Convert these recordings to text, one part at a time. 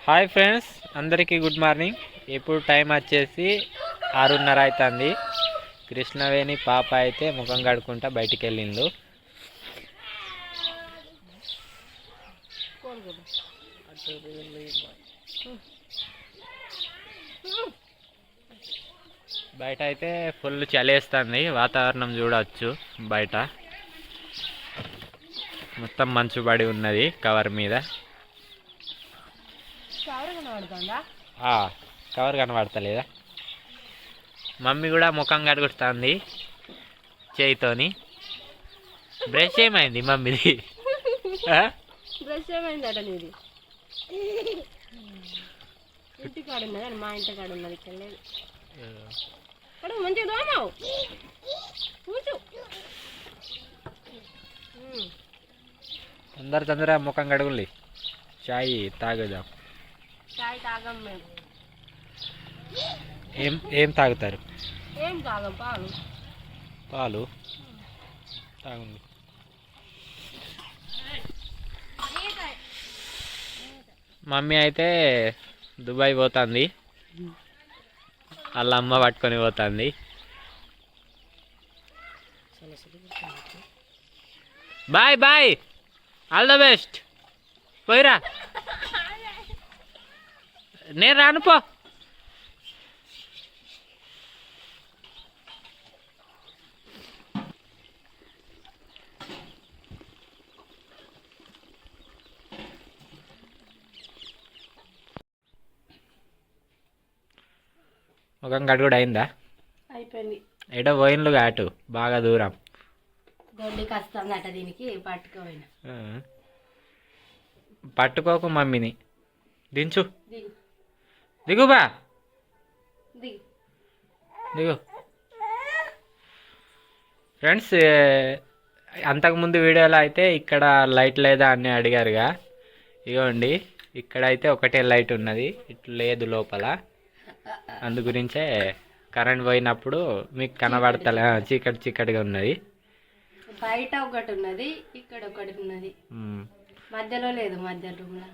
Hi friends, అందరికీ good morning. ఇప్పుడు time వచ్చేసి 6:30 అవుతుంది. కృష్ణవేణి పాప అయితే ముఖం కడుక్కుంటా బయటికి వెళ్ళిండు. బయట అయితే ఫుల్ చలేస్తుంది. వాతావరణం చూడవచ్చు. బయట మొత్తం మంచు పడి ఉన్నది కవర్ మీద. కవర్ కనబడతలేదా? మమ్మీ కూడా ముఖం కడుగుతుంది చేయితోని. బ్రష్ ఏమైంది మమ్మీది? బ్రష్ ఏమైందట నీది? ఇంటి కాడ ఉన్నది, మా ఇంటి కాడ ఉన్నది. ఇక్కడ లేదు. మంచిగా దోమావు కూర్చో. తొందరగా ముఖం కడుగులి. చాయ్ తాగుదాం. చాయ్ తాగం మేము. ఏం తాగుతారు? ఏం తాగం, పాలు. పాలు తాగుంది. మమ్మీ అయితే దుబాయ్ పోతుంది. వాళ్ళ అమ్మ పట్టుకొని పోతుంది. Bye bye, all the best. పోయిరా, నేను రాను పో. ముఖం కడుగుడు అయిందా? అయిపోయింది. ఎడో పోయిన్లు అటు బాగా దూరం. దొడ్డికి వస్తుందట దీనికి, పట్టుకోపోయినా. పట్టుకోకు మమ్మీని. దించు. దిగుబా, దిగు. ఫ్రెండ్స్, అంతకుముందు వీడియోలో అయితే ఇక్కడ లైట్ లేదా అని అడిగారుగా. ఇగోండి, ఇక్కడైతే ఒకటే లైట్ ఉన్నది, ఇట్లా లేదు లోపల. అందు గురించే కరెంట్ పోయినప్పుడు మీకు కనబడతలే, చీకటి చీకటిగా ఉన్నది. బయట ఒకటి ఉన్నది, ఇక్కడ ఒకటి ఉన్నది, మధ్యలో లేదు. మధ్య రూమ్లో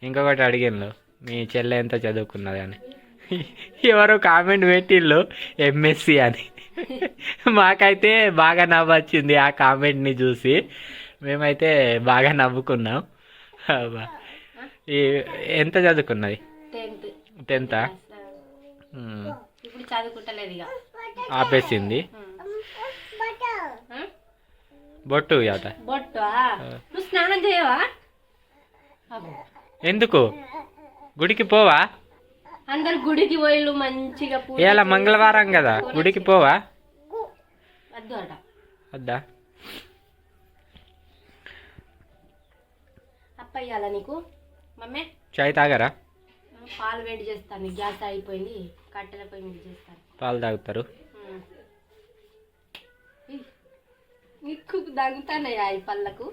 ఇంకొకటి అడిగిన్లు, మీ చెల్లె ఎంత చదువుకున్నది అని. ఎవరో కామెంట్ పెట్టిళ్ళు ఎంఎస్సి అని. మాకైతే బాగా నవ్వు వచ్చింది ఆ కామెంట్ని చూసి. మేమైతే బాగా నవ్వుకున్నాం. ఎంత చదువుకున్నది? 10th. ఇప్పుడు చదువుకుంటలేదు, ఇక ఆపేసింది. బొట్టు అట. బొట్టు నువ్వు స్నానం చేయవా? ఎందుకు? గుడికి పోవా? అందరు గుడికి పోయిళ్ళు మంచిగా. ఇవాళ మంగళవారం కదా, గుడికి పోవా? వద్దు అట. వద్దా? అప్పయ్యాలా నీకు మమ్మీ? చాయ్ తాగరా? పాలు వేడి చేస్తాను, గ్యాస్ అయిపోయింది. కట్టెల పొయ్యి మీద చేస్తాను. పాలు తాగుతారు? నీకు దగ్గుతానయ్యా ఈ పళ్ళకు.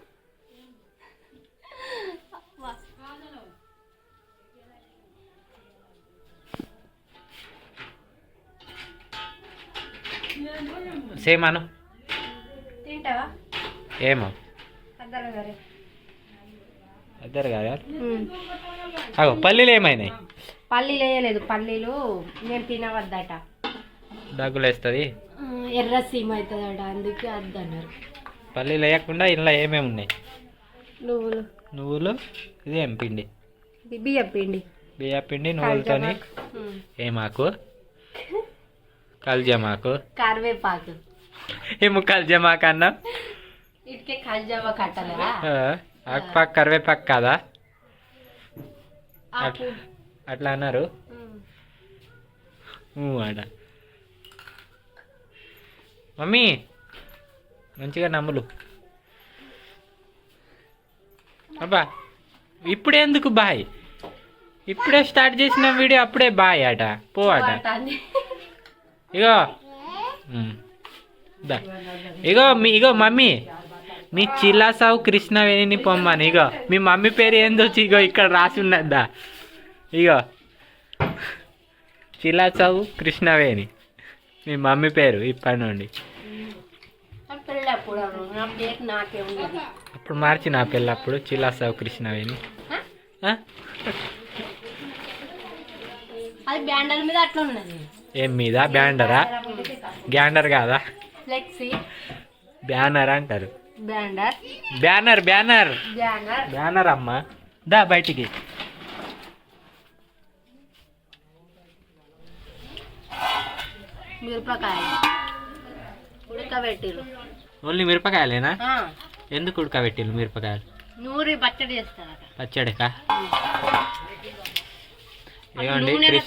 సేమ్ అను. తింటావా? ఏమో ఇద్దరు కాదా? అగో పల్లీలు ఏమైనాయి? పల్లీలు వేయలేదు. పల్లీలు నేను తినవద్దట. దగ్గులు వేస్తుంది, ఎర్ర సీమ అవుతుందట, అందుకే వద్దన్నారు. పల్లీలు వేయకుండా ఇంట్లో ఏమేమి ఉన్నాయి? నువ్వులు. ఇదేం పిండి? బియ్యం పిండి. బియ్యం పిండి, నువ్వులతోని. ఏమాకు? కల్జమాకు. కరివేపాకు. ఏమో కల్జమాకు అన్నా? ఇటుకే కల్జమా కట్టలేదా? ఆకుపాకు కరివేపాకు కాదా? అట్లా అన్నారు. ఆడ మమ్మీ మంచిగా నమ్ములు. అబ్బా, ఇప్పుడే ఎందుకు బాయ్? ఇప్పుడే స్టార్ట్ చేసిన వీడియో, అప్పుడే బాయ్ అట. పో అట. ఇగో ఇగో మమ్మీ, మీ చిల్లాసావు కృష్ణవేణిని పొమ్మని. ఇగో మీ మమ్మీ పేరు ఏందో ఇగో ఇక్కడ రాసి ఉన్నదా. ఇగో చిల్లాసావు కృష్ణవేణి మీ మమ్మీ పేరు ఇప్పటి నుండి. అప్పుడు మార్చి నా పిల్లప్పుడు చిల్లాసావు కృష్ణవేణి. అది బ్యాండర్ మీద అట్లా ఉన్నది. ఏం మీద బ్యాండరా? గ్యాండర్ కాదా, ఫ్లెక్సీ బ్యానర్ అంటారు. బ్యాండర్ బ్యానర్ బ్యానర్ బ్యానర్ బ్యానర్ అమ్మా. దా బయటికి. మిరపకాయ ఉడకబెట్టిరు. ఓన్లీ మిరపకాయలేనా? ఎందుకు ఉడకబెట్టిల్లు మిరపకాయలు? నూరి పచ్చడి చేస్తారట. పచ్చడికా? ఇవ్వండి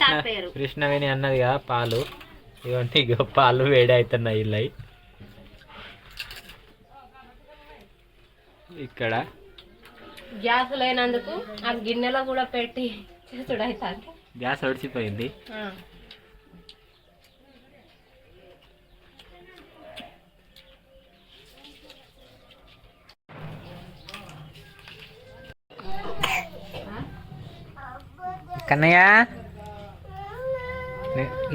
కృష్ణవేణి అన్నది కదా పాలు. ఇవ్వండి ఇక పాలు వేడి అవుతున్నాయి ఇలా. ఇక్కడ గ్యాస్ లేనందుకు ఆ గిన్నెలో కూడా పెట్టి చూడవుతాను. గ్యాస్ ఒడిచిపోయింది. కన్నయ్య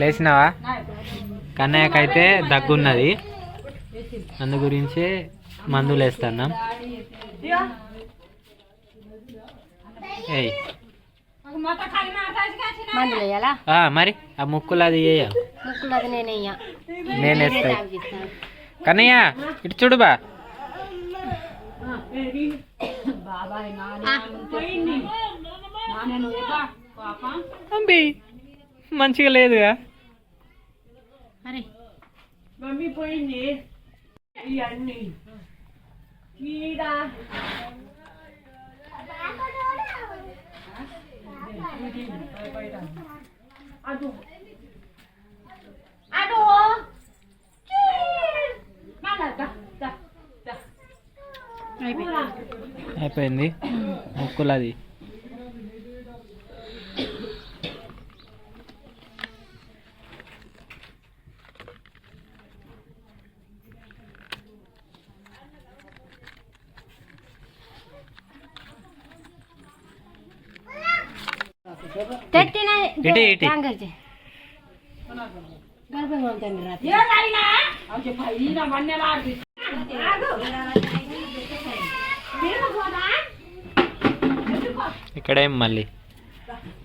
లేచినావా? కన్నయ్యకైతే దగ్గున్నది, అందు గురించి మందులు వేస్తున్నాం. మందులు వేయాలా? మరి ఆ ముక్కులు అది వేయ. ముక్కులు అది నేను వేస్తా. కన్నయ్య ఇటు చూడు బా. అంబి మంచిగా లేదుగా. అరే మమ్మీ పోయింది ఇవన్నీ అయిపోయింది ముక్కులు అది. ఇక్కడేం మళ్ళీ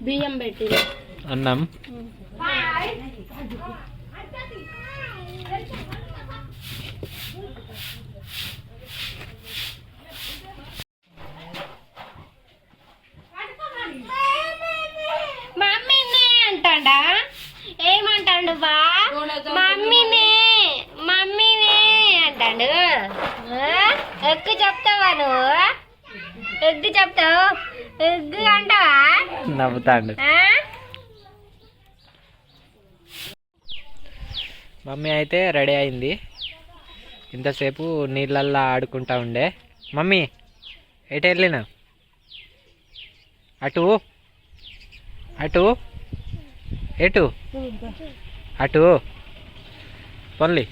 బియ్యం పెట్టి అన్నం. మమ్మీనే అంటాడా? ఏమంటాడు బా? మమ్మీనే మమ్మీనే అంటాడు. ఎగ్గు చెప్తావా నువ్వు? ఎగ్గు చెప్తావు? ఎగ్గు అంటావా? నవ్వుతాడు. మమ్మీ అయితే రెడీ అయింది. ఇంతసేపు నీళ్ళల్లో ఆడుకుంటా ఉండే. మమ్మీ ఎటు వెళ్ళినా? అటు అటు ఎటు అటు పొన్లి.